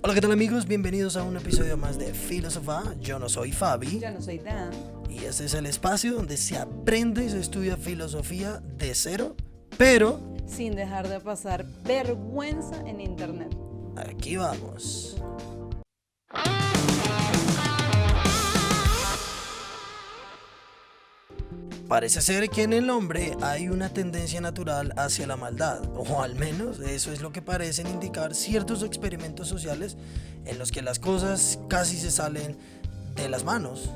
Hola, ¿qué tal amigos? Bienvenidos a un episodio más de Filosofá. Yo no soy Fabi. Yo no soy Dan. Y este es el espacio donde se aprende y se estudia filosofía de cero, pero sin dejar de pasar vergüenza en internet. Aquí vamos. Parece ser que en el hombre hay una tendencia natural hacia la maldad, o al menos eso es lo que parecen indicar ciertos experimentos sociales en los que las cosas casi se salen de las manos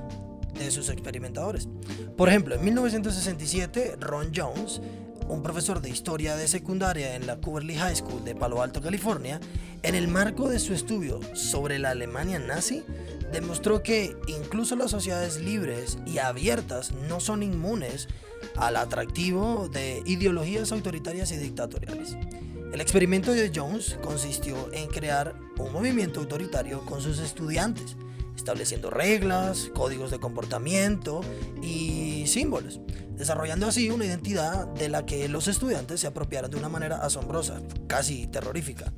de sus experimentadores. Por ejemplo, en 1967, Ron Jones, un profesor de historia de secundaria en la Culver High School de Palo Alto, California, en el marco de su estudio sobre la Alemania nazi, demostró que incluso las sociedades libres y abiertas no son inmunes al atractivo de ideologías autoritarias y dictatoriales. El experimento de Jones consistió en crear un movimiento autoritario con sus estudiantes, estableciendo reglas, códigos de comportamiento y símbolos, desarrollando así una identidad de la que los estudiantes se apropiaron de una manera asombrosa, casi terrorífica.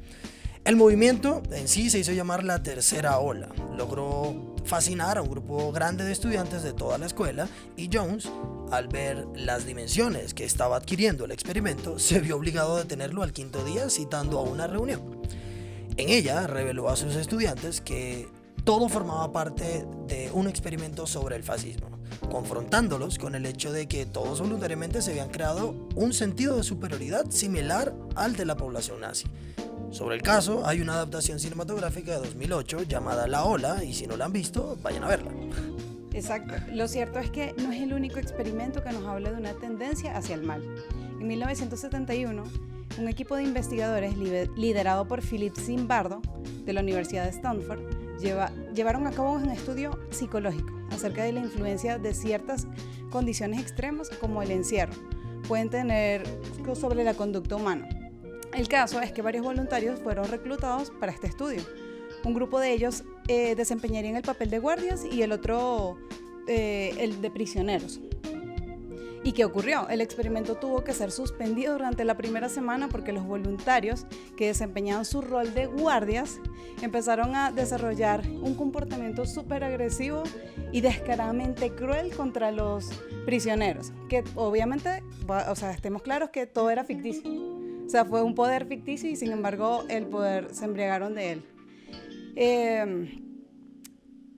El movimiento en sí se hizo llamar la Tercera Ola. Logró fascinar a un grupo grande de estudiantes de toda la escuela y Jones, al ver las dimensiones que estaba adquiriendo el experimento, se vio obligado a detenerlo al quinto día citando a una reunión. En ella reveló a sus estudiantes que todo formaba parte de un experimento sobre el fascismo, confrontándolos con el hecho de que todos voluntariamente se habían creado un sentido de superioridad similar al de la población nazi. Sobre el caso hay una adaptación cinematográfica de 2008 llamada La Ola, y si no la han visto, vayan a verla. Exacto. Lo cierto es que no es el único experimento que nos habla de una tendencia hacia el mal. En 1971, un equipo de investigadores liderado por Philip Zimbardo de la Universidad de Stanford llevaron a cabo un estudio psicológico acerca de la influencia de ciertas condiciones extremas como el encierro pueden tener sobre la conducta humana. El caso es que varios voluntarios fueron reclutados para este estudio. Un grupo de ellos desempeñarían el papel de guardias y el otro el de prisioneros. ¿Y qué ocurrió? El experimento tuvo que ser suspendido durante la primera semana porque los voluntarios que desempeñaban su rol de guardias empezaron a desarrollar un comportamiento súper agresivo y descaradamente cruel contra los prisioneros. Que obviamente, estemos claros que todo era ficticio. O sea, fue un poder ficticio y sin embargo el poder se embriagaron de él.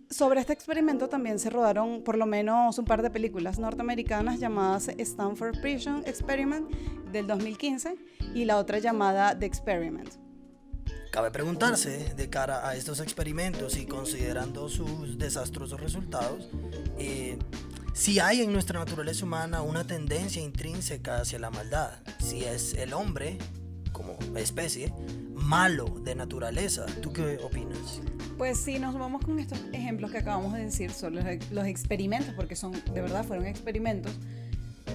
Sobre este experimento también se rodaron por lo menos un par de películas norteamericanas llamadas Stanford Prison Experiment del 2015 y la otra llamada The Experiment. Cabe preguntarse, de cara a estos experimentos y considerando sus desastrosos resultados, si hay en nuestra naturaleza humana una tendencia intrínseca hacia la maldad, si es el hombre, como especie, malo de naturaleza. ¿Tú qué opinas? Pues si nos vamos con estos ejemplos que acabamos de decir sobre los experimentos, porque de verdad fueron experimentos,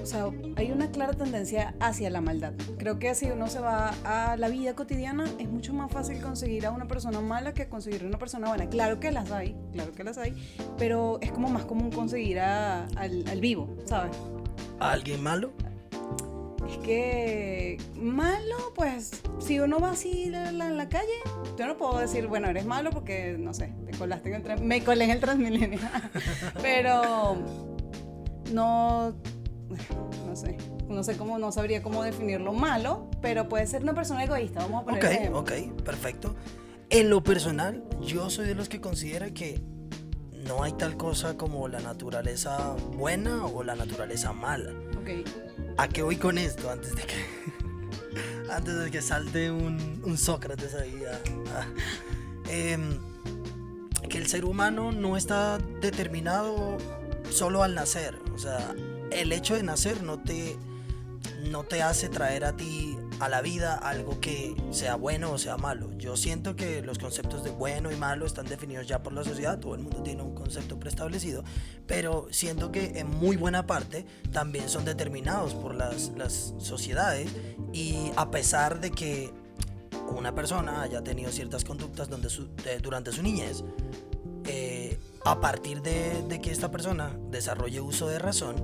o sea, hay una clara tendencia hacia la maldad. Creo que si uno se va a la vida cotidiana, es mucho más fácil conseguir a una persona mala que conseguir a una persona buena. Claro que las hay, pero es como más común conseguir al vivo, ¿sabes? ¿A alguien malo? Es que malo, pues, si uno va así en la calle, yo no puedo decir, bueno, eres malo porque, no sé, me colé en el Transmilenio. Pero no sé cómo, no sabría cómo definirlo malo, pero puede ser una persona egoísta, vamos a poner ejemplo. Ok, perfecto. En lo personal, yo soy de los que considera que no hay tal cosa como la naturaleza buena o la naturaleza mala. Okay. ¿A qué voy con esto? Antes de que salte un Sócrates ahí. Que el ser humano no está determinado solo al nacer. O sea, el hecho de nacer no te hace traer a ti a la vida algo que sea bueno o sea malo. Yo siento que los conceptos de bueno y malo están definidos ya por la sociedad. Todo el mundo tiene un concepto preestablecido, pero siento que en muy buena parte también son determinados por las sociedades, y a pesar de que una persona haya tenido ciertas conductas durante su niñez, a partir de que esta persona desarrolle uso de razón,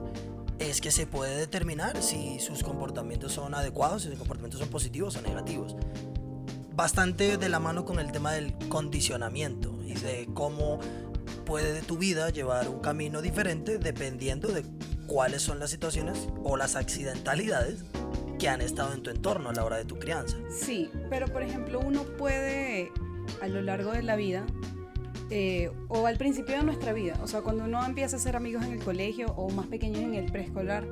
es que se puede determinar si sus comportamientos son adecuados, si sus comportamientos son positivos o negativos. bastante de la mano con el tema del condicionamiento y de cómo puede tu vida llevar un camino diferente dependiendo de cuáles son las situaciones o las accidentalidades que han estado en tu entorno a la hora de tu crianza. Sí, pero por ejemplo uno puede a lo largo de la vida o al principio de nuestra vida, o sea, cuando uno empieza a hacer amigos en el colegio o más pequeños en el preescolar,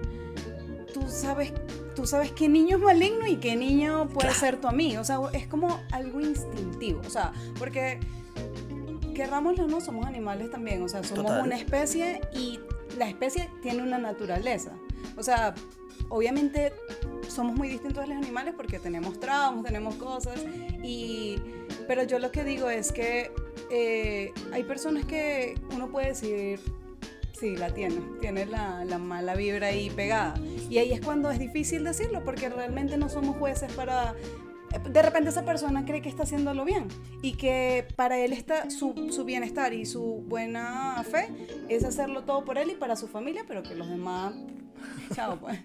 tú sabes qué niño es maligno y qué niño puede ser tu amigo. O sea, es como algo instintivo. O sea, porque querrámoslo o no, somos animales también. O sea, somos Total. una especie y la especie tiene una naturaleza. O sea, obviamente somos muy distintos de los animales porque tenemos traumas, tenemos cosas. Pero yo lo que digo es que hay personas que uno puede decir... Sí, la tiene la mala vibra ahí pegada. Y ahí es cuando es difícil decirlo, porque realmente no somos jueces para... De repente esa persona cree que está haciéndolo bien y que para él está su bienestar y su buena fe es hacerlo todo por él y para su familia, pero que los demás... Chao, pues.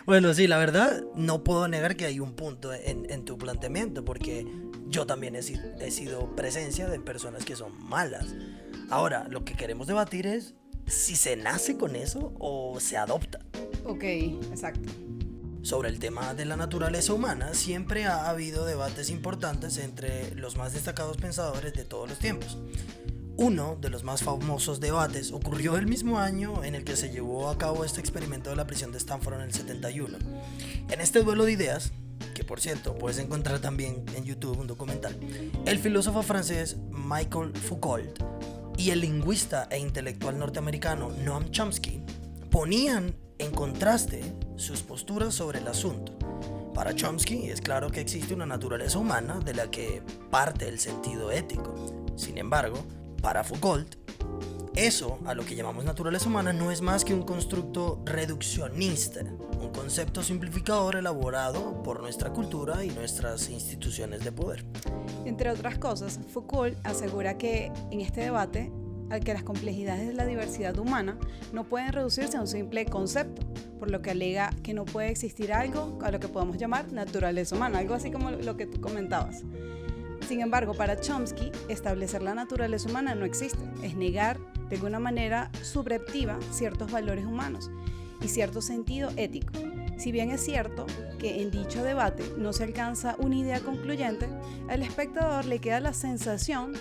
Bueno, sí, la verdad, no puedo negar que hay un punto en tu planteamiento, porque yo también he sido presencia de personas que son malas. Ahora, lo que queremos debatir es si se nace con eso o se adopta. Ok, exacto. Sobre el tema de la naturaleza humana, siempre ha habido debates importantes entre los más destacados pensadores de todos los tiempos. Uno de los más famosos debates ocurrió el mismo año en el que se llevó a cabo este experimento de la prisión de Stanford en el 71. En este duelo de ideas, que por cierto puedes encontrar también en YouTube un documental, el filósofo francés Michel Foucault y el lingüista e intelectual norteamericano Noam Chomsky ponían en contraste sus posturas sobre el asunto. Para Chomsky es claro que existe una naturaleza humana de la que parte el sentido ético. Sin embargo, para Foucault, eso a lo que llamamos naturaleza humana no es más que un constructo reduccionista, un concepto simplificador elaborado por nuestra cultura y nuestras instituciones de poder. Entre otras cosas, Foucault asegura que en este debate, al que las complejidades de la diversidad humana no pueden reducirse a un simple concepto, por lo que alega que no puede existir algo a lo que podemos llamar naturaleza humana, algo así como lo que tú comentabas. Sin embargo, para Chomsky, establecer la naturaleza humana no existe, es negar de alguna manera subreptiva ciertos valores humanos y cierto sentido ético. Si bien es cierto que en dicho debate no se alcanza una idea concluyente, al espectador le queda la sensación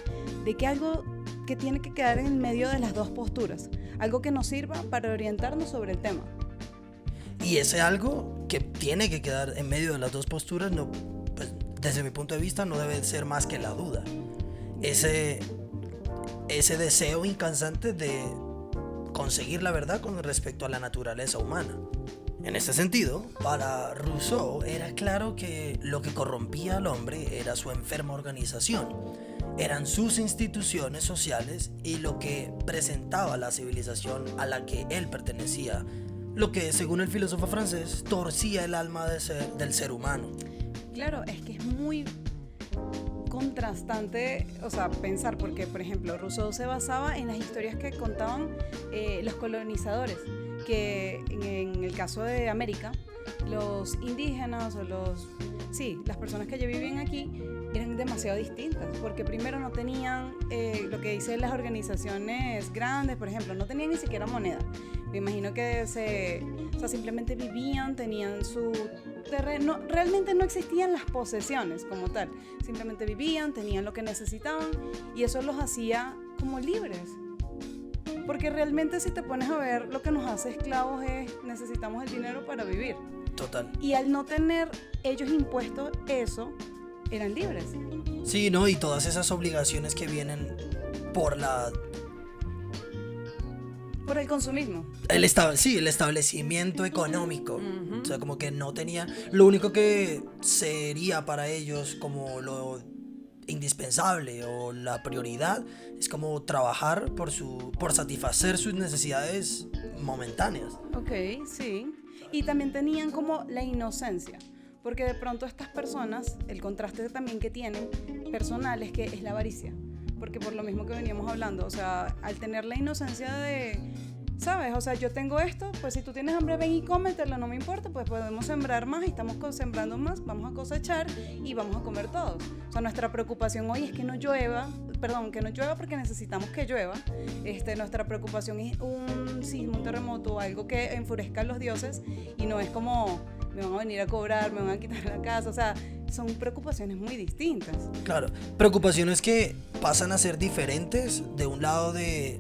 de que algo que tiene que quedar en medio de las dos posturas, algo que nos sirva para orientarnos sobre el tema. Y ese algo que tiene que quedar en medio de las dos posturas, no, pues, desde mi punto de vista, no debe ser más que la duda. Ese deseo incansante de conseguir la verdad con respecto a la naturaleza humana. En ese sentido, para Rousseau era claro que lo que corrompía al hombre era su enferma organización, eran sus instituciones sociales y lo que presentaba la civilización a la que él pertenecía, lo que, según el filósofo francés, torcía el alma del ser humano. Claro, es que es muy contrastante, o sea, pensar, porque, por ejemplo, Rousseau se basaba en las historias que contaban los colonizadores, que en el caso de América, los indígenas o las personas que ya vivían aquí eran demasiado distintas, porque primero no tenían lo que dicen las organizaciones grandes, por ejemplo, no tenían ni siquiera moneda. Me imagino que simplemente vivían, tenían su terreno, realmente no existían las posesiones como tal, simplemente vivían, tenían lo que necesitaban y eso los hacía como libres. Porque realmente si te pones a ver, lo que nos hace esclavos es necesitamos el dinero para vivir. Total. Y al no tener ellos impuesto eso, eran libres. Sí, ¿no? Y todas esas obligaciones que vienen por el consumismo. el establecimiento económico. O sea, como que no tenían... Lo único que sería para ellos como lo indispensable o la prioridad es como trabajar por satisfacer sus necesidades momentáneas. Ok, sí. Y también tenían como la inocencia, porque de pronto estas personas, el contraste también que tienen personal es que es la avaricia, porque por lo mismo que veníamos hablando, o sea, al tener la inocencia de ¿sabes? O sea, yo tengo esto, pues si tú tienes hambre, ven y cómetelo, no me importa, pues podemos sembrar más y estamos sembrando más, vamos a cosechar y vamos a comer todos. O sea, nuestra preocupación hoy es que no llueva porque necesitamos que llueva. Nuestra preocupación es un sismo, un terremoto, algo que enfurezca a los dioses y no es como me van a venir a cobrar, me van a quitar la casa, o sea, son preocupaciones muy distintas. Claro, preocupaciones que pasan a ser diferentes de un lado de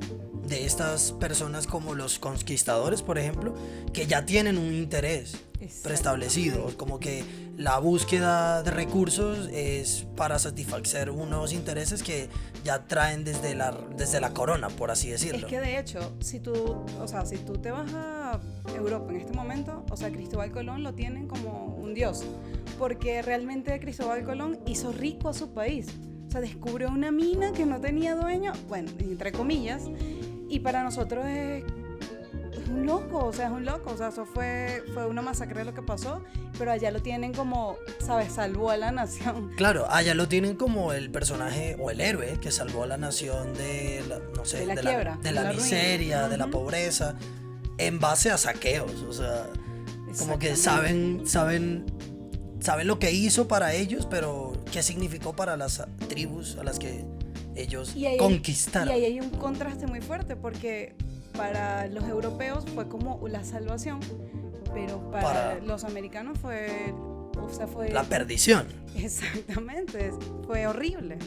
estas personas como los conquistadores, por ejemplo, que ya tienen un interés preestablecido, como que la búsqueda de recursos es para satisfacer unos intereses que ya traen desde la corona, por así decirlo. Es que de hecho, si tú te vas a Europa en este momento, o sea, Cristóbal Colón lo tienen como un dios, porque realmente Cristóbal Colón hizo rico a su país. O sea, descubrió una mina que no tenía dueño, bueno, entre comillas, y para nosotros es un loco, o sea, eso fue una masacre lo que pasó, pero allá lo tienen como, ¿sabes? Salvó a la nación. Claro, allá lo tienen como el personaje o el héroe que salvó a la nación de la miseria, de la pobreza, en base a saqueos, o sea, como que saben lo que hizo para ellos, pero qué significó para las tribus a las que ellos conquistaron. Y ahí hay un contraste muy fuerte, porque para los europeos fue como la salvación, pero para los americanos fue la perdición. Exactamente, fue horrible.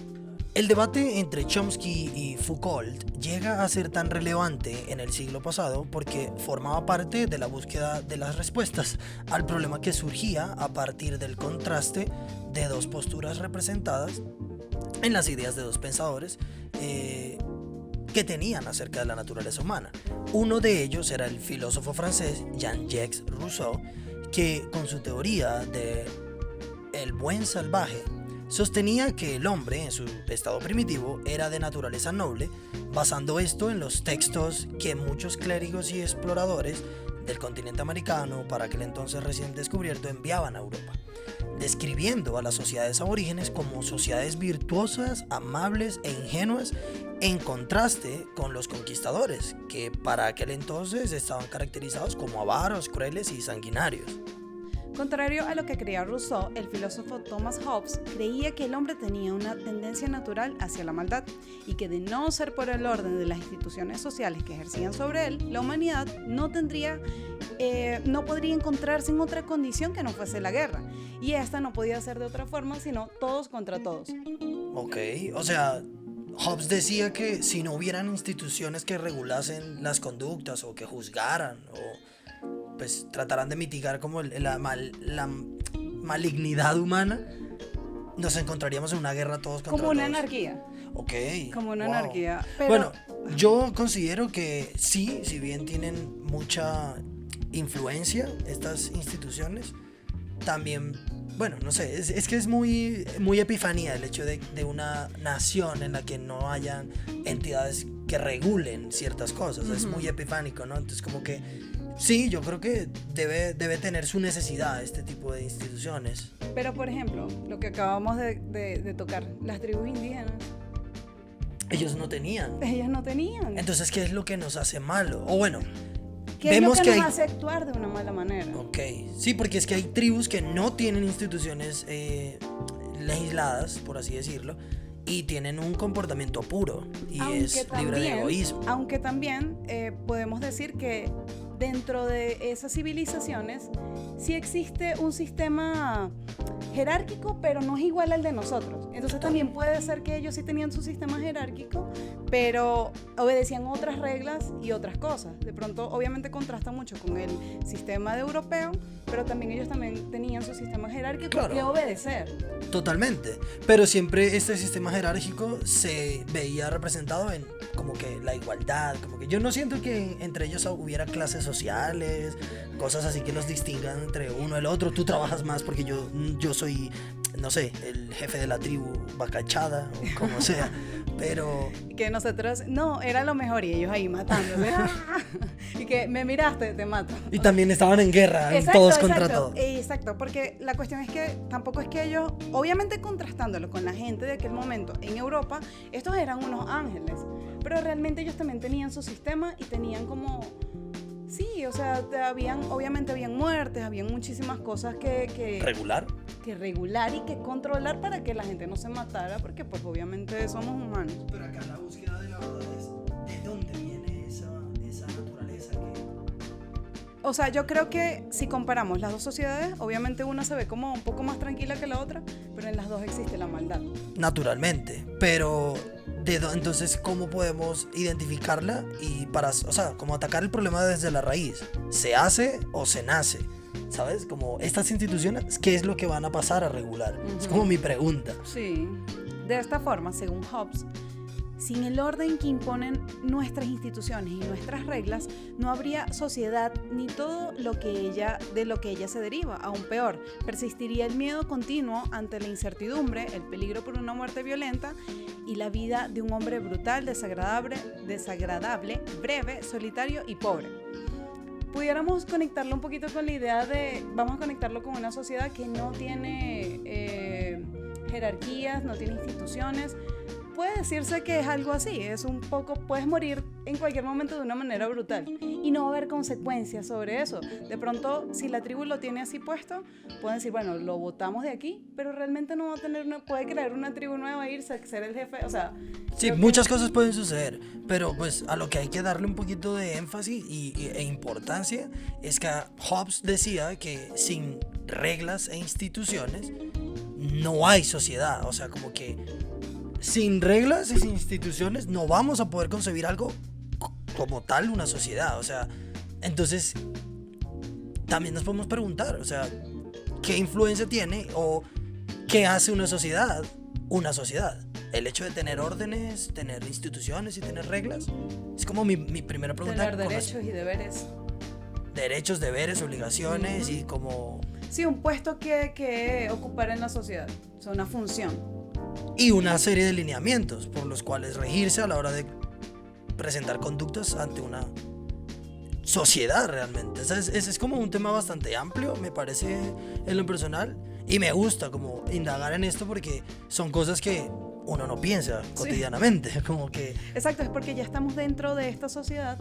El debate entre Chomsky y Foucault llega a ser tan relevante en el siglo pasado porque formaba parte de la búsqueda de las respuestas al problema que surgía a partir del contraste de dos posturas representadas en las ideas de dos pensadores que tenían acerca de la naturaleza humana. Uno de ellos era el filósofo francés Jean-Jacques Rousseau, que con su teoría de el buen salvaje sostenía que el hombre en su estado primitivo era de naturaleza noble, basando esto en los textos que muchos clérigos y exploradores del continente americano, para aquel entonces recién descubierto, enviaban a Europa, describiendo a las sociedades aborígenes como sociedades virtuosas, amables e ingenuas, en contraste con los conquistadores, que para aquel entonces estaban caracterizados como avaros, crueles y sanguinarios. Contrario a lo que creía Rousseau, el filósofo Thomas Hobbes creía que el hombre tenía una tendencia natural hacia la maldad y que de no ser por el orden de las instituciones sociales que ejercían sobre él, la humanidad no podría encontrarse en otra condición que no fuese la guerra. Y esta no podía ser de otra forma sino todos contra todos. Ok, o sea, Hobbes decía que si no hubieran instituciones que regulasen las conductas o que juzgaran o pues trataran de mitigar como la malignidad humana, nos encontraríamos en una guerra todos contra todos. Como una anarquía. Ok. Como una anarquía. Pero... Bueno, yo considero que sí, si bien tienen mucha influencia estas instituciones, también, bueno, no sé, es que es muy, muy epifanía el hecho de una nación en la que no hayan entidades que regulen ciertas cosas. Es muy epifánico, ¿no? Entonces como que sí, yo creo que debe tener su necesidad este tipo de instituciones. Pero, por ejemplo, lo que acabamos de tocar, las tribus indígenas. Ellos no tenían. Entonces, ¿qué es lo que nos hace malo? O bueno, vemos que nos hace actuar de una mala manera. Ok, sí, porque es que hay tribus que no tienen instituciones legisladas, por así decirlo, y tienen un comportamiento puro y es libre de egoísmo. Aunque también podemos decir que dentro de esas civilizaciones sí existe un sistema jerárquico, pero no es igual al de nosotros. Entonces también puede ser que ellos sí tenían su sistema jerárquico, pero obedecían otras reglas y otras cosas. De pronto, obviamente contrasta mucho con el sistema de europeo, pero también ellos también tenían su sistema jerárquico que obedecer. Totalmente. Pero siempre este sistema jerárquico se veía representado en como que la igualdad, como que yo no siento que entre ellos hubiera clases sociales, cosas así que los distingan entre uno y el otro. Tú trabajas más porque yo soy, no sé, el jefe de la tribu Bacachada o como sea, pero... Que nosotros, no, era lo mejor y ellos ahí matándose. Y que me miraste, te mato. Y también estaban en guerra, todos contra todos. Exacto, porque la cuestión es que tampoco es que ellos, obviamente contrastándolo con la gente de aquel momento en Europa, estos eran unos ángeles, pero realmente ellos también tenían su sistema y tenían como Sí, o sea, obviamente habían muertes, habían muchísimas cosas que ¿Regular? que regular y que controlar para que la gente no se matara, porque pues obviamente somos humanos. Pero acá la búsqueda de la verdad es de dónde viene esa naturaleza que... O sea, yo creo que si comparamos las dos sociedades, obviamente una se ve como un poco más tranquila que la otra, pero en las dos existe la maldad. Naturalmente, pero entonces, ¿cómo podemos identificarla y o sea, como atacar el problema desde la raíz? ¿Se hace o se nace? ¿Sabes? Como estas instituciones, ¿qué es lo que van a pasar a regular? Es como mi pregunta. Sí. De esta forma, según Hobbes, sin el orden que imponen nuestras instituciones y nuestras reglas, no habría sociedad ni todo lo que de lo que ella se deriva. Aún peor, persistiría el miedo continuo ante la incertidumbre, el peligro por una muerte violenta y la vida de un hombre brutal, desagradable, breve, solitario y pobre. Pudiéramos conectarlo un poquito con la idea vamos a conectarlo con una sociedad que no tiene jerarquías, no tiene instituciones. Puede decirse que es algo así, es un poco, puedes morir en cualquier momento de una manera brutal y no va a haber consecuencias sobre eso. De pronto, si la tribu lo tiene así puesto, pueden decir, bueno, lo botamos de aquí, pero realmente no va a tener puede crear una tribu nueva e irse a ser el jefe, o sea... Sí, muchas cosas pueden suceder, pero pues a lo que hay que darle un poquito de énfasis e importancia es que Hobbes decía que sin reglas e instituciones no hay sociedad, o sea, como que sin reglas y sin instituciones no vamos a poder concebir algo como tal, una sociedad. O sea, entonces también nos podemos preguntar, o sea, ¿qué influencia tiene o qué hace una sociedad? Una sociedad. El hecho de tener órdenes, tener instituciones y tener reglas. Es como mi primera pregunta. Tener derechos y deberes. Derechos, deberes, obligaciones y como... Sí, un puesto que ocupar en la sociedad. O sea, una función. Y una serie de lineamientos por los cuales regirse a la hora de presentar conductas ante una sociedad realmente. Ese es como un tema bastante amplio, me parece, en lo personal, y me gusta como indagar en esto porque son cosas que uno no piensa cotidianamente, sí. Como que... Exacto, es porque ya estamos dentro de esta sociedad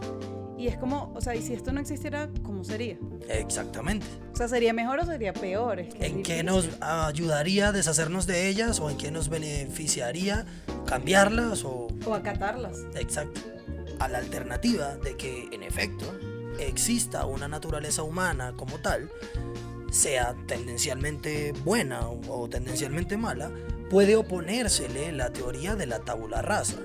y es como, o sea, y si esto no existiera, ¿cómo sería? Exactamente. O sea, ¿sería mejor o sería peor? ¿En qué nos ayudaría a deshacernos de ellas o en qué nos beneficiaría cambiarlas o acatarlas? Exacto. A la alternativa de que, en efecto, exista una naturaleza humana como tal, sea tendencialmente buena o tendencialmente mala, puede oponérsele la teoría de la tabula rasa,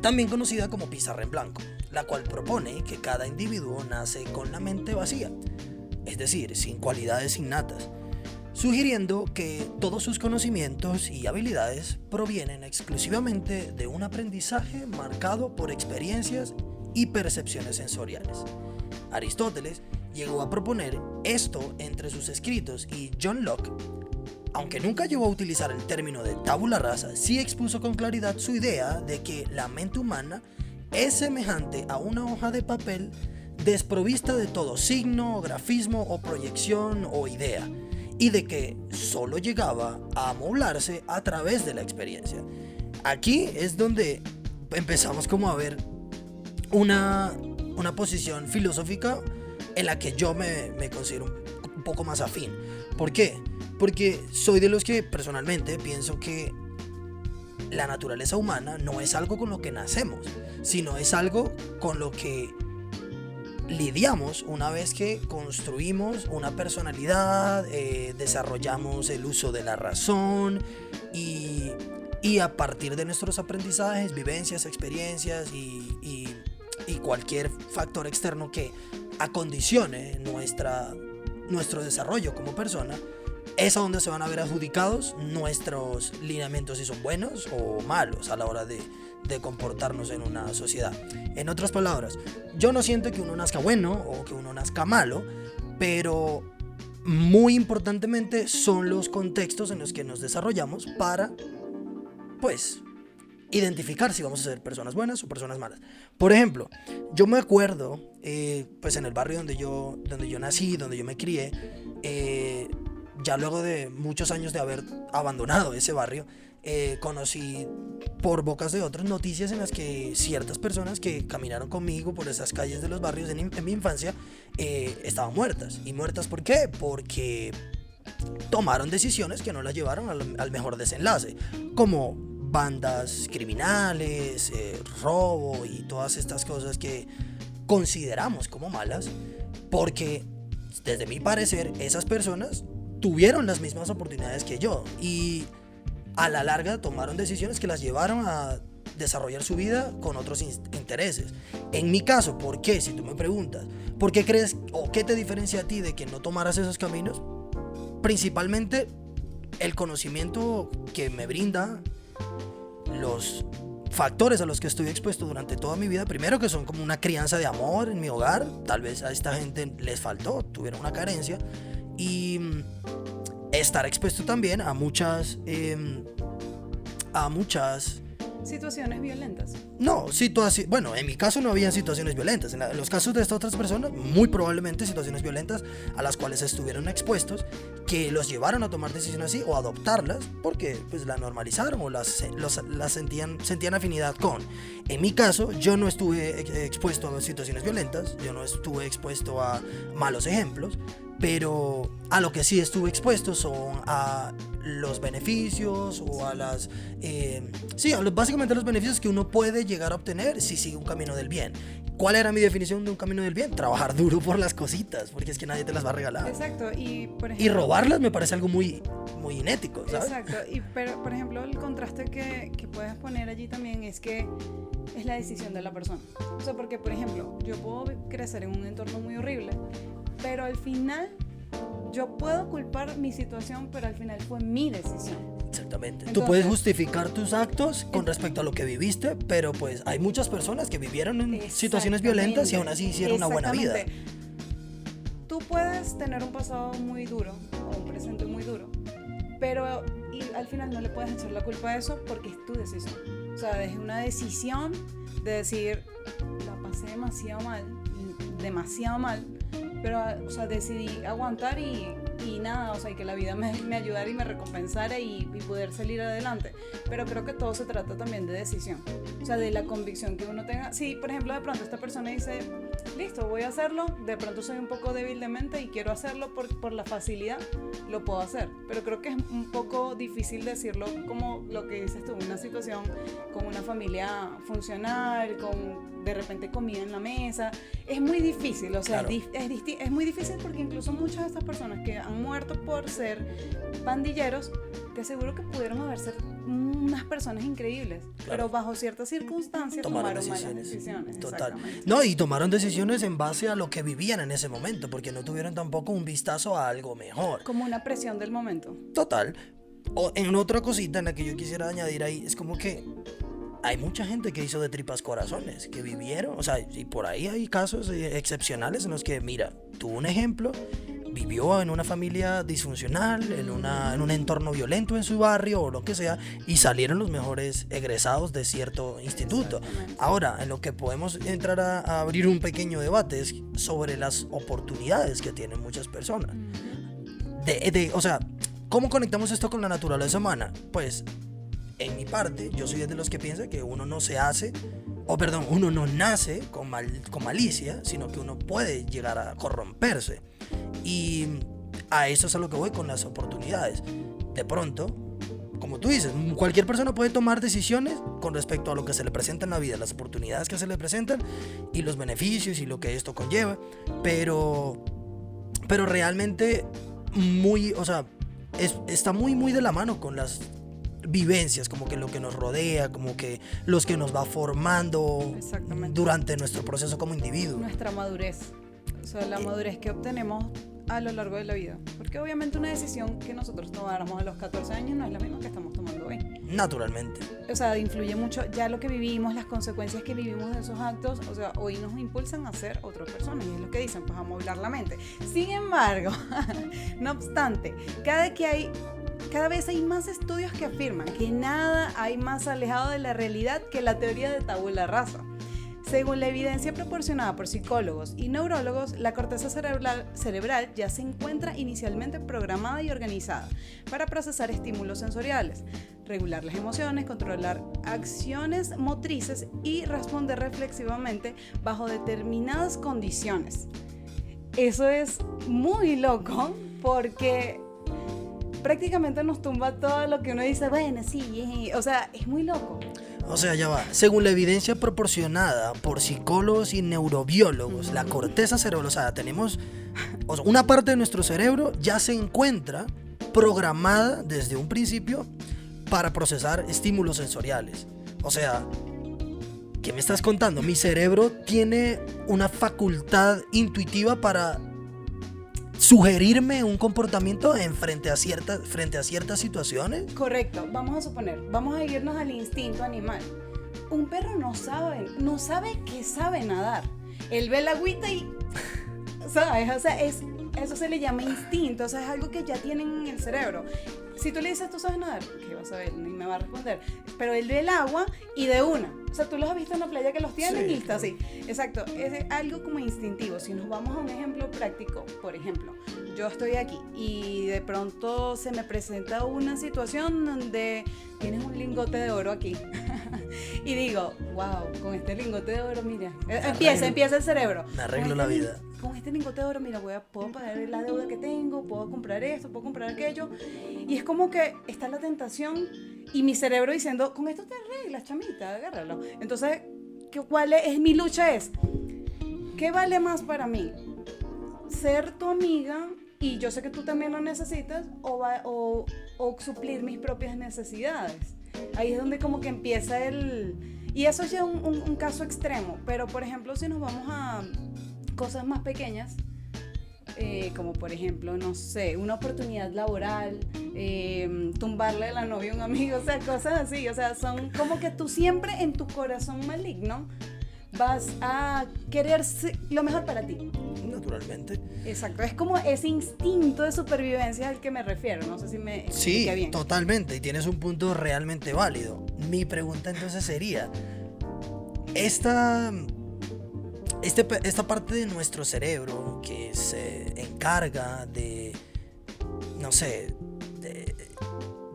también conocida como pizarra en blanco, la cual propone que cada individuo nace con la mente vacía, es decir, sin cualidades innatas, sugiriendo que todos sus conocimientos y habilidades provienen exclusivamente de un aprendizaje marcado por experiencias y percepciones sensoriales. Aristóteles llegó a proponer esto entre sus escritos y John Locke, aunque nunca llegó a utilizar el término de tabula rasa, sí expuso con claridad su idea de que la mente humana es semejante a una hoja de papel desprovista de todo signo, grafismo o proyección o idea, y de que solo llegaba a amoblarse a través de la experiencia. Aquí es donde empezamos como a ver una posición filosófica en la que yo me considero un poco más afín. ¿Por qué? Porque soy de los que personalmente pienso que la naturaleza humana no es algo con lo que nacemos, sino es algo con lo que lidiamos una vez que construimos una personalidad, desarrollamos el uso de la razón y a partir de nuestros aprendizajes, vivencias, experiencias y cualquier factor externo que acondicione nuestro desarrollo como persona, es a donde se van a ver adjudicados nuestros lineamientos, si son buenos o malos a la hora de comportarnos en una sociedad. En otras palabras, yo no siento que uno nazca bueno o que uno nazca malo, pero muy importantemente son los contextos en los que nos desarrollamos para, pues, identificar si vamos a ser personas buenas o personas malas. Por ejemplo, yo me acuerdo, pues en el barrio donde yo nací, donde yo me crié, ya luego de muchos años de haber abandonado ese barrio, conocí por bocas de otros noticias en las que ciertas personas que caminaron conmigo por esas calles de los barrios en mi infancia estaban muertas. ¿Y muertas por qué? Porque tomaron decisiones que no las llevaron al mejor desenlace, como bandas criminales, robo y todas estas cosas que consideramos como malas, porque desde mi parecer esas personas tuvieron las mismas oportunidades que yo y a la larga tomaron decisiones que las llevaron a desarrollar su vida con otros intereses. En mi caso, ¿por qué? Si tú me preguntas, ¿por qué crees o qué te diferencia a ti de que no tomaras esos caminos? Principalmente el conocimiento que me brinda, los factores a los que estoy expuesto durante toda mi vida. Primero, que son como una crianza de amor en mi hogar. Tal vez a esta gente les faltó, tuvieron una carencia. Y estar expuesto también a muchas situaciones violentas. No, bueno, en mi caso no había situaciones violentas. En los casos de estas otras personas, muy probablemente situaciones violentas a las cuales estuvieron expuestos, que los llevaron a tomar decisiones así o adoptarlas porque pues la normalizaron o las sentían afinidad con. En mi caso, yo no estuve expuesto a situaciones violentas, yo no estuve expuesto a malos ejemplos, pero a lo que sí estuve expuesto son a los beneficios o a las básicamente a los beneficios que uno puede llegar a obtener si sigue un camino del bien. ¿Cuál era mi definición de un camino del bien? Trabajar duro por las cositas, porque es que nadie te las va a regalar. Exacto, y por ejemplo, y robarlas me parece algo muy, muy inético, ¿sabes? Exacto, pero por ejemplo el contraste que puedes poner allí también es que es la decisión de la persona. O sea, porque por ejemplo, yo puedo crecer en un entorno muy horrible, pero al final yo puedo culpar mi situación, pero al final fue mi decisión. Exactamente. Entonces, tú puedes justificar tus actos con respecto a lo que viviste, pero pues hay muchas personas que vivieron en situaciones violentas y aún así hicieron una buena vida. Tú puedes tener un pasado muy duro o un presente muy duro, pero al final no le puedes echar la culpa a eso porque es tu decisión. O sea, es una decisión de decir, la pasé demasiado mal, pero o sea, decidí aguantar y nada, o sea, y que la vida me ayudara y me recompensara y poder salir adelante. Pero creo que todo se trata también de decisión, o sea, de la convicción que uno tenga. Si, por ejemplo, de pronto esta persona dice, listo, voy a hacerlo, de pronto soy un poco débil de mente y quiero hacerlo por la facilidad, lo puedo hacer. Pero creo que es un poco difícil decirlo como lo que dices tú, una situación con una familia funcional, con de repente comida en la mesa. Es muy difícil, o sea, claro. Es muy difícil porque incluso muchas de estas personas que han muerto por ser pandilleros, te aseguro que pudieron haber sido unas personas increíbles, claro. Pero bajo ciertas circunstancias tomaron malas decisiones. Total. No, y tomaron decisiones en base a lo que vivían en ese momento, porque no tuvieron tampoco un vistazo a algo mejor. Como una presión del momento. Total. O en otra cosita en la que yo quisiera añadir ahí, es como que hay mucha gente que hizo de tripas corazones, que vivieron, o sea, y por ahí hay casos excepcionales en los que, mira, tuvo un ejemplo, vivió en una familia disfuncional, en un entorno violento en su barrio o lo que sea, y salieron los mejores egresados de cierto instituto. Ahora, en lo que podemos entrar a abrir un pequeño debate es sobre las oportunidades que tienen muchas personas. O sea, ¿cómo conectamos esto con la naturaleza humana? Pues, en mi parte, yo soy de los que piensa que uno no nace con malicia, sino que uno puede llegar a corromperse. Y a eso es a lo que voy con las oportunidades. De pronto, como tú dices, cualquier persona puede tomar decisiones con respecto a lo que se le presenta en la vida, las oportunidades que se le presentan y los beneficios y lo que esto conlleva, pero realmente está muy de la mano con las vivencias, como que lo que nos rodea, como que los que nos va formando durante nuestro proceso como individuo. Nuestra madurez, o sea, la madurez que obtenemos a lo largo de la vida, porque obviamente una decisión que nosotros tomáramos a los 14 años no es la misma que estamos tomando hoy. Naturalmente. O sea, influye mucho ya lo que vivimos, las consecuencias que vivimos de esos actos, o sea, hoy nos impulsan a ser otras personas y es lo que dicen, pues a amoblar la mente. Sin embargo, no obstante, cada vez hay más estudios que afirman que nada hay más alejado de la realidad que la teoría de tabula rasa. Según la evidencia proporcionada por psicólogos y neurólogos, la corteza cerebral ya se encuentra inicialmente programada y organizada para procesar estímulos sensoriales, regular las emociones, controlar acciones motrices y responder reflexivamente bajo determinadas condiciones. Eso es muy loco porque prácticamente nos tumba todo lo que uno dice, bueno, sí, o sea, es muy loco. O sea, ya va. Según la evidencia proporcionada por psicólogos y neurobiólogos, la corteza cerebral, o sea, tenemos una parte de nuestro cerebro ya se encuentra programada desde un principio para procesar estímulos sensoriales. O sea, ¿qué me estás contando? Mi cerebro tiene una facultad intuitiva para sugerirme un comportamiento frente a ciertas situaciones. Correcto, vamos a suponer, vamos a irnos al instinto animal. Un perro no sabe que sabe nadar. Él ve la agüita y, ¿sabes? O sea, eso se le llama instinto, o sea, es algo que ya tienen en el cerebro. Si tú le dices, ¿tú sabes nadar? ¿Qué vas a ver? Ni me va a responder. Pero él ve el agua y de una. O sea, tú los has visto en la playa que los tienen, sí, y está así. Exacto, es algo como instintivo. Si nos vamos a un ejemplo práctico, por ejemplo, yo estoy aquí y de pronto se me presenta una situación donde tienes un lingote de oro aquí. Y digo, wow, con este lingote de oro, mira, empieza el cerebro. Me arreglo la vida. Con este lingote de oro, mira, puedo pagar la deuda que tengo, puedo comprar esto, puedo comprar aquello. Y es como que está la tentación y mi cerebro diciendo, con esto te arreglas, chamita, agárralo. Entonces, ¿cuál es mi lucha? ¿Qué vale más para mí? ¿Ser tu amiga y yo sé que tú también lo necesitas o suplir mis propias necesidades? Ahí es donde como que empieza y eso es ya un caso extremo, pero por ejemplo si nos vamos a cosas más pequeñas, como por ejemplo, no sé, una oportunidad laboral, tumbarle la novia a un amigo, o sea, cosas así, o sea, son como que tú siempre en tu corazón maligno vas a querer lo mejor para ti. Naturalmente. Exacto, es como ese instinto de supervivencia al que me refiero, no sé si me expliqué bien. Sí, totalmente, y tienes un punto realmente válido. Mi pregunta entonces sería, esta parte de nuestro cerebro que se encarga de, no sé,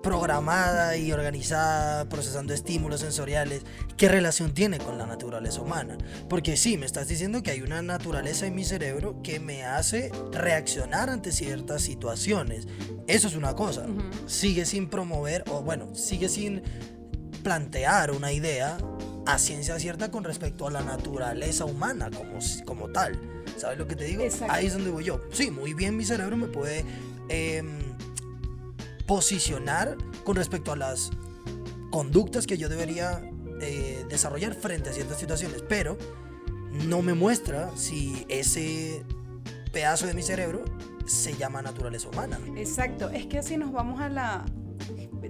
programada y organizada, procesando estímulos sensoriales, ¿qué relación tiene con la naturaleza humana? Porque sí, me estás diciendo que hay una naturaleza en mi cerebro que me hace reaccionar ante ciertas situaciones. Eso es una cosa. Uh-huh. Sigue sin promover, sigue sin plantear una idea a ciencia cierta con respecto a la naturaleza humana como tal. ¿Sabes lo que te digo? Exacto. Ahí es donde voy yo. Sí, muy bien, mi cerebro me puede posicionar con respecto a las conductas que yo debería desarrollar frente a ciertas situaciones, pero no me muestra si ese pedazo de mi cerebro se llama naturaleza humana. Exacto, es que si nos vamos a la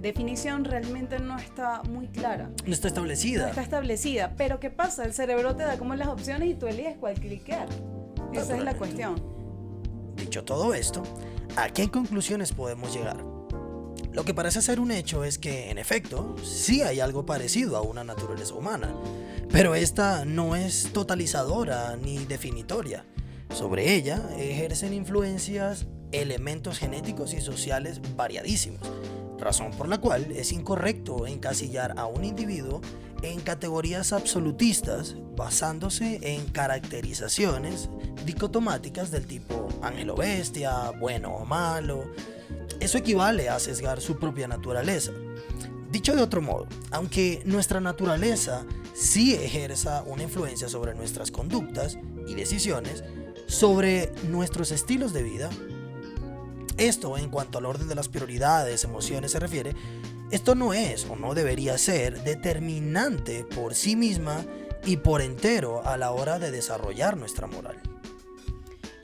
definición realmente no está muy clara. No está establecida. No está establecida, pero ¿qué pasa? El cerebro te da como las opciones y tú eliges cuál cliquear. Esa es la cuestión. Dicho todo esto, ¿a qué conclusiones podemos llegar? Lo que parece ser un hecho es que, en efecto, sí hay algo parecido a una naturaleza humana, pero esta no es totalizadora ni definitoria. Sobre ella ejercen influencias elementos genéticos y sociales variadísimos, razón por la cual es incorrecto encasillar a un individuo en categorías absolutistas basándose en caracterizaciones dicotomáticas del tipo ángel o bestia, bueno o malo. Eso equivale a sesgar su propia naturaleza. Dicho de otro modo, aunque nuestra naturaleza sí ejerza una influencia sobre nuestras conductas y decisiones, sobre nuestros estilos de vida, esto en cuanto al orden de las prioridades, emociones se refiere, esto no es o no debería ser determinante por sí misma y por entero a la hora de desarrollar nuestra moral.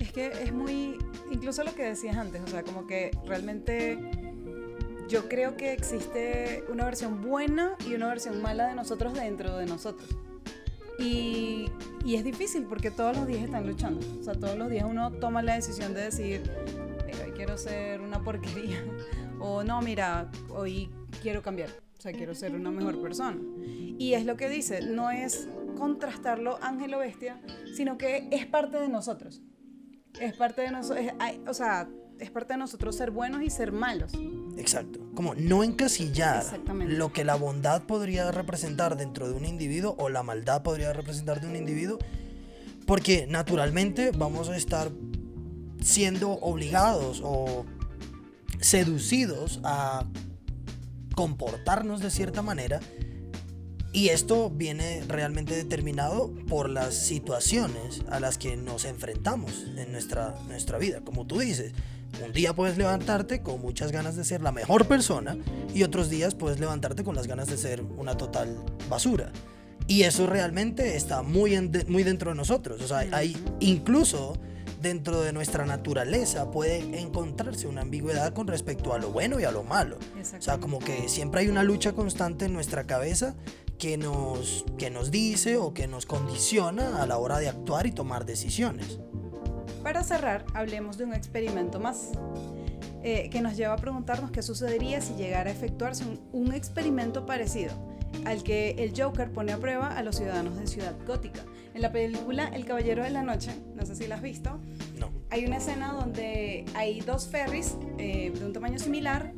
Es que es muy, incluso lo que decías antes, o sea, como que realmente yo creo que existe una versión buena y una versión mala de nosotros dentro de nosotros. Y es difícil porque todos los días están luchando. O sea, todos los días uno toma la decisión de decir, mira, hoy quiero ser una porquería. O no, mira, hoy quiero cambiar. O sea, quiero ser una mejor persona. Y es lo que dice, no es contrastarlo ángel o bestia, sino que es parte de nosotros. Es parte de nosotros, es parte de nosotros ser buenos y ser malos. Exacto. Como no encasillar lo que la bondad podría representar dentro de un individuo o la maldad podría representar de un individuo, porque naturalmente vamos a estar siendo obligados o seducidos a comportarnos de cierta manera, y esto viene realmente determinado por las situaciones a las que nos enfrentamos en nuestra vida. Como tú dices, un día puedes levantarte con muchas ganas de ser la mejor persona y otros días puedes levantarte con las ganas de ser una total basura. Y eso realmente está muy dentro de nosotros. O sea, hay incluso dentro de nuestra naturaleza puede encontrarse una ambigüedad con respecto a lo bueno y a lo malo. O sea, como que siempre hay una lucha constante en nuestra cabeza que nos dice o que nos condiciona a la hora de actuar y tomar decisiones. Para cerrar, hablemos de un experimento más, que nos lleva a preguntarnos qué sucedería si llegara a efectuarse un experimento parecido al que el Joker pone a prueba a los ciudadanos de Ciudad Gótica. En la película El Caballero de la Noche, no sé si la has visto, no. Hay una escena donde hay dos ferries de un tamaño similar.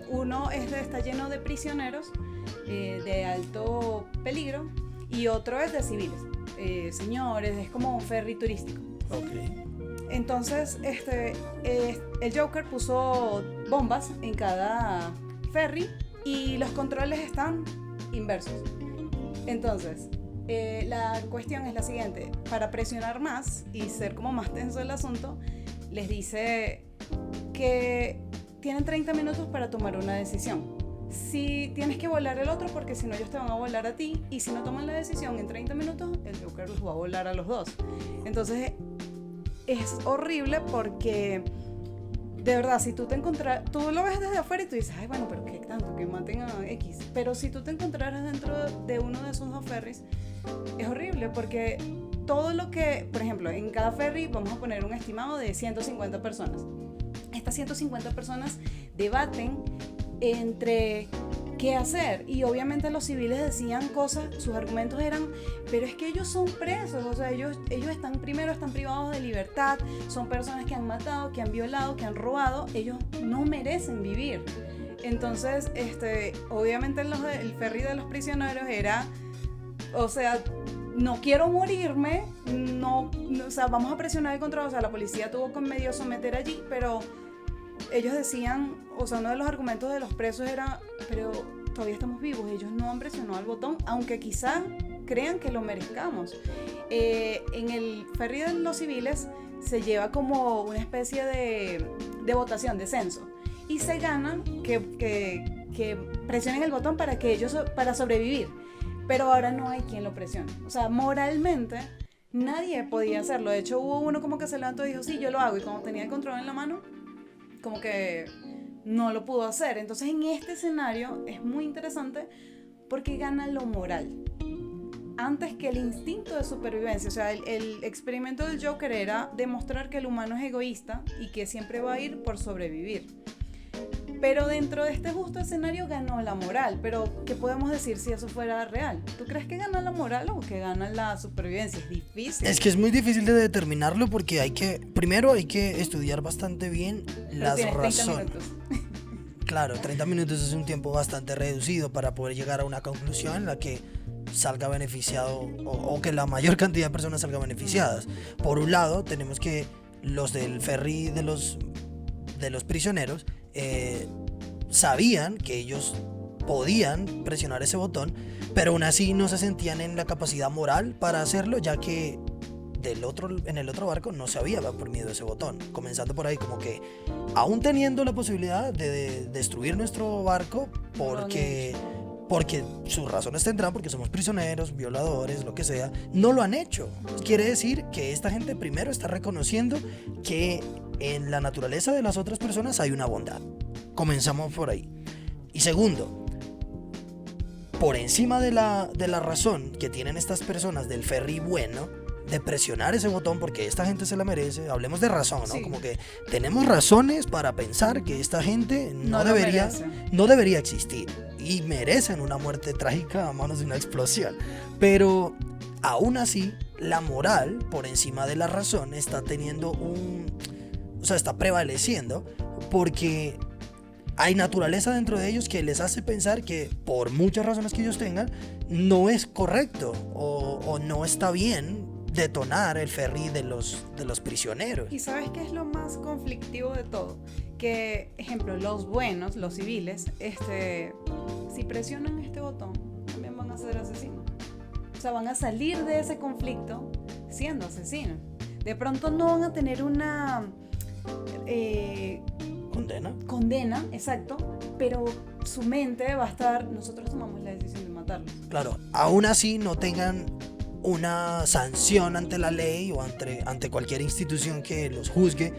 Uno está lleno de prisioneros de alto peligro y otro es de civiles, señores, es como un ferry turístico. Okay. Entonces el Joker puso bombas en cada ferry y los controles están inversos. Entonces la cuestión es la siguiente: para presionar más y ser como más tenso el asunto, les dice que tienen 30 minutos para tomar una decisión. Si tienes que volar el otro, porque si no ellos te van a volar a ti, y si no toman la decisión en 30 minutos, el Joker los va a volar a los dos. Entonces es horrible porque de verdad, si tú tú lo ves desde afuera y tú dices, ay, bueno, pero qué tanto, que maten a X. Pero si tú te encontraras dentro de uno de esos dos ferries, es horrible porque todo lo que, por ejemplo, en cada ferry vamos a poner un estimado de 150 personas. Estas 150 personas debaten entre qué hacer, y obviamente los civiles decían cosas, sus argumentos eran, pero es que ellos son presos, o sea, ellos están privados de libertad, son personas que han matado, que han violado, que han robado, ellos no merecen vivir. Entonces, obviamente el ferry de los prisioneros era, o sea, no quiero morirme, no, o sea, vamos a presionar el control, o sea, la policía tuvo que medio someter allí, pero ellos decían, o sea, uno de los argumentos de los presos era, pero todavía estamos vivos, ellos no han presionado el botón, aunque quizá crean que lo merezcamos. En el ferry de los civiles se lleva como una especie de votación, de censo, y se ganan que presionen el botón para sobrevivir, pero ahora no hay quien lo presione. O sea, moralmente nadie podía hacerlo. De hecho, hubo uno como que se levantó y dijo, sí, yo lo hago, y como tenía el control en la mano, como que no lo pudo hacer. Entonces en este escenario es muy interesante porque gana lo moral antes que el instinto de supervivencia. O sea, el experimento del Joker era demostrar que el humano es egoísta y que siempre va a ir por sobrevivir. Pero dentro de este justo escenario ganó la moral. Pero ¿qué podemos decir si eso fuera real? ¿Tú crees que gana la moral o que gana la supervivencia? Es difícil. Es que es muy difícil de determinarlo porque primero hay que estudiar bastante bien las razones. 30 minutos. Claro, 30 minutos es un tiempo bastante reducido para poder llegar a una conclusión en la que salga beneficiado o que la mayor cantidad de personas salga beneficiadas. Por un lado, tenemos que los del ferry de los prisioneros sabían que ellos podían presionar ese botón, pero aún así no se sentían en la capacidad moral para hacerlo, ya que en el otro barco no se había permitido ese botón. Comenzando por ahí, como que aún teniendo la posibilidad de destruir nuestro barco porque sus razones tendrán, porque somos prisioneros, violadores, lo que sea, no lo han hecho. Quiere decir que esta gente primero está reconociendo que en la naturaleza de las otras personas hay una bondad. Comenzamos por ahí. Y segundo, por encima de la razón que tienen estas personas del ferry bueno, de presionar ese botón porque esta gente se la merece. Hablemos de razón, ¿no? Sí. Como que tenemos razones para pensar que esta gente No lo merece. no debería existir y merecen una muerte trágica a manos de una explosión. Pero aún así, la moral por encima de la razón está está prevaleciendo porque hay naturaleza dentro de ellos que les hace pensar que por muchas razones que ellos tengan no es correcto o no está bien detonar el ferry de los prisioneros. ¿Y sabes qué es lo más conflictivo de todo? Que, ejemplo, los buenos, los civiles, si presionan este botón, también van a ser asesinos. O sea, van a salir de ese conflicto siendo asesinos. De pronto no van a tener una condena, exacto, pero su mente va a estar, nosotros tomamos la decisión de matarlos. Claro, aún así no tengan una sanción ante la ley o ante cualquier institución que los juzgue,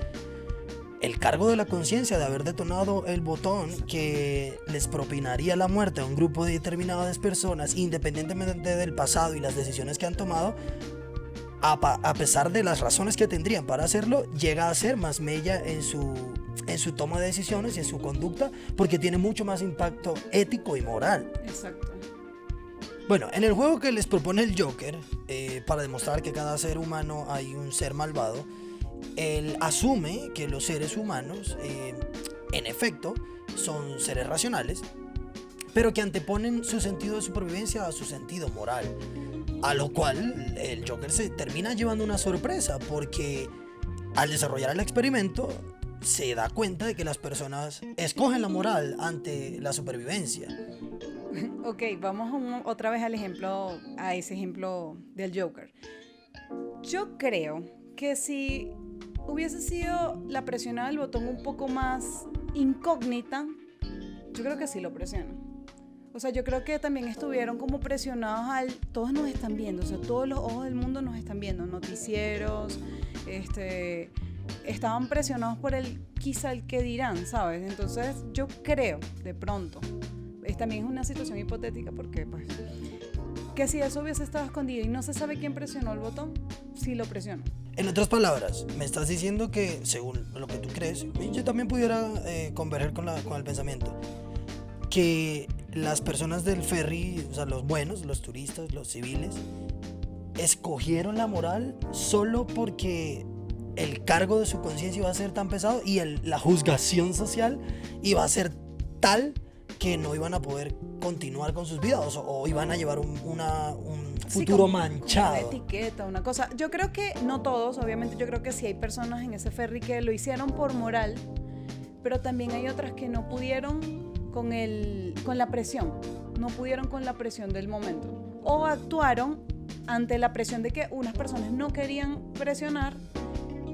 el cargo de la conciencia de haber detonado el botón que les propinaría la muerte a un grupo determinado de personas, independientemente del pasado y las decisiones que han tomado, a pesar de las razones que tendrían para hacerlo, llega a ser más mella en su toma de decisiones y en su conducta, porque tiene mucho más impacto ético y moral. Exacto. Bueno, en el juego que les propone el Joker, para demostrar que cada ser humano hay un ser malvado, él asume que los seres humanos, en efecto, son seres racionales, pero que anteponen su sentido de supervivencia a su sentido moral. A lo cual el Joker se termina llevando una sorpresa, porque al desarrollar el experimento se da cuenta de que las personas escogen la moral ante la supervivencia. Ok, vamos otra vez a ese ejemplo del Joker. Yo creo que si hubiese sido la presionada del botón un poco más incógnita, yo creo que sí lo presionan. O sea, yo creo que también estuvieron como presionados todos nos están viendo, o sea, todos los ojos del mundo nos están viendo, noticieros, estaban presionados por quizá el que dirán, ¿sabes? Entonces, yo creo, de pronto, también es una situación hipotética porque, pues, que si eso hubiese estado escondido y no se sabe quién presionó el botón, sí lo presionó. En otras palabras, me estás diciendo que, según lo que tú crees, yo también pudiera converger con el pensamiento, que las personas del ferry, o sea, los buenos, los turistas, los civiles, escogieron la moral solo porque el cargo de su conciencia iba a ser tan pesado y la juzgación social iba a ser tal que no iban a poder continuar con sus vidas o iban a llevar un futuro manchado. Una etiqueta, una cosa. Yo creo que no todos, obviamente yo creo que sí hay personas en ese ferry que lo hicieron por moral, pero también hay otras que no pudieron con la presión, no pudieron con la presión del momento, o actuaron ante la presión de que unas personas no querían presionar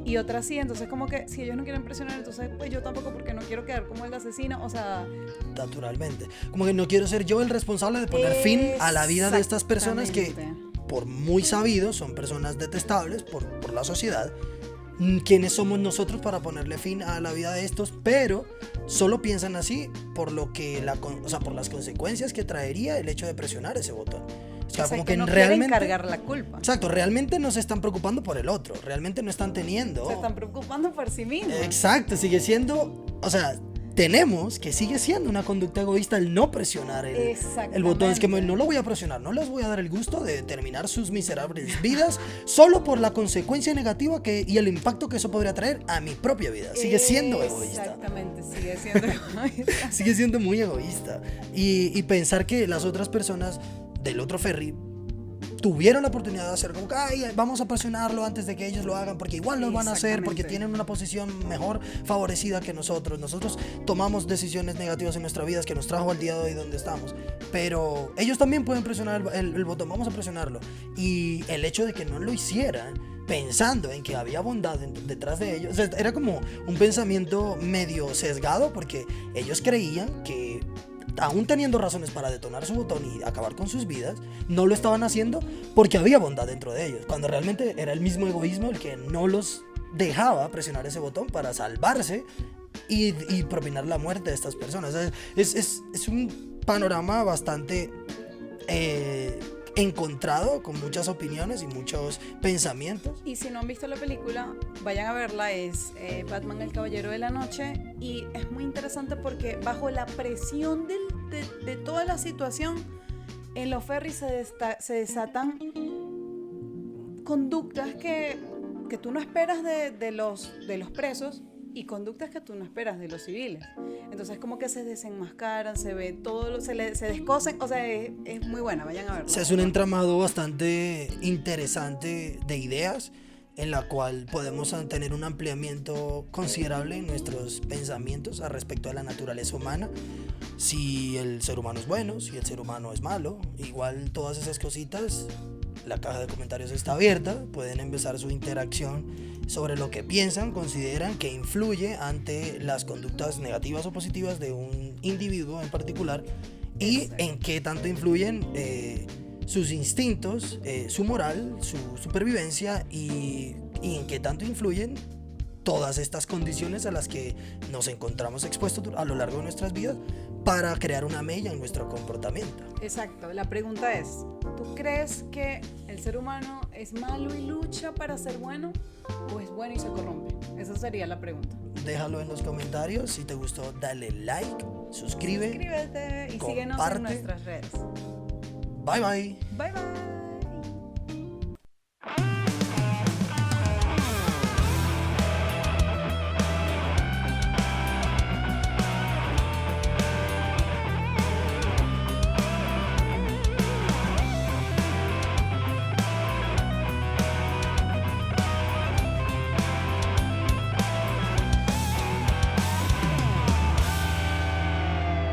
y otras sí. Entonces, como que si ellos no quieren presionar, entonces pues yo tampoco, porque no quiero quedar como el asesino, o sea, naturalmente, como que no quiero ser yo el responsable de poner fin a la vida de estas personas que, por muy sabidos, son personas detestables por la sociedad. ¿Quiénes somos nosotros para ponerle fin a la vida de estos? Pero solo piensan así por por las consecuencias que traería el hecho de presionar ese botón. O sea, como que no realmente quieren cargar la culpa. Exacto, realmente no se están preocupando por el otro, realmente no están teniendo. Se están preocupando por sí mismos. Exacto, sigue siendo, o sea, tenemos que sigue siendo una conducta egoísta el no presionar el botón. Es que no lo voy a presionar, no les voy a dar el gusto de terminar sus miserables vidas solo por la consecuencia negativa y el impacto que eso podría traer a mi propia vida. Sigue siendo egoísta. Exactamente, sigue siendo egoísta. Sigue siendo muy egoísta. Y pensar que las otras personas del otro ferry tuvieron la oportunidad de hacer como que vamos a presionarlo antes de que ellos lo hagan, porque igual lo van a hacer, porque tienen una posición mejor favorecida que nosotros tomamos decisiones negativas en nuestra vida que nos trajo al día de hoy donde estamos, pero ellos también pueden presionar el botón, vamos a presionarlo. Y el hecho de que no lo hicieran pensando en que había bondad detrás de ellos, o sea, era como un pensamiento medio sesgado, porque ellos creían que aún teniendo razones para detonar su botón y acabar con sus vidas, no lo estaban haciendo porque había bondad dentro de ellos, cuando realmente era el mismo egoísmo el que no los dejaba presionar ese botón para salvarse y propinar la muerte de estas personas. Es un panorama bastante encontrado con muchas opiniones y muchos pensamientos. Y si no han visto la película, vayan a verla, es Batman el Caballero de la Noche, y es muy interesante porque bajo la presión de toda la situación, en los ferries se desatan conductas que tú no esperas de los presos y conductas que tú no esperas de los civiles. Entonces como que se desenmascaran, se ve todo, se descosen, o sea, es muy buena, vayan a verla. O sea, es un entramado bastante interesante de ideas en la cual podemos tener un ampliamiento considerable en nuestros pensamientos al respecto de la naturaleza humana. Si el ser humano es bueno, si el ser humano es malo, igual todas esas cositas, la caja de comentarios está abierta, pueden empezar su interacción sobre lo que piensan, consideran que influye ante las conductas negativas o positivas de un individuo en particular y en qué tanto influyen sus instintos, su moral, su supervivencia y en qué tanto influyen todas estas condiciones a las que nos encontramos expuestos a lo largo de nuestras vidas para crear una mella en nuestro comportamiento. Exacto, la pregunta es, ¿tú crees que el ser humano es malo y lucha para ser bueno o es bueno y se corrompe? Esa sería la pregunta. Déjalo en los comentarios, si te gustó dale like, suscríbete y síguenos en nuestras redes. Bye bye. Bye bye.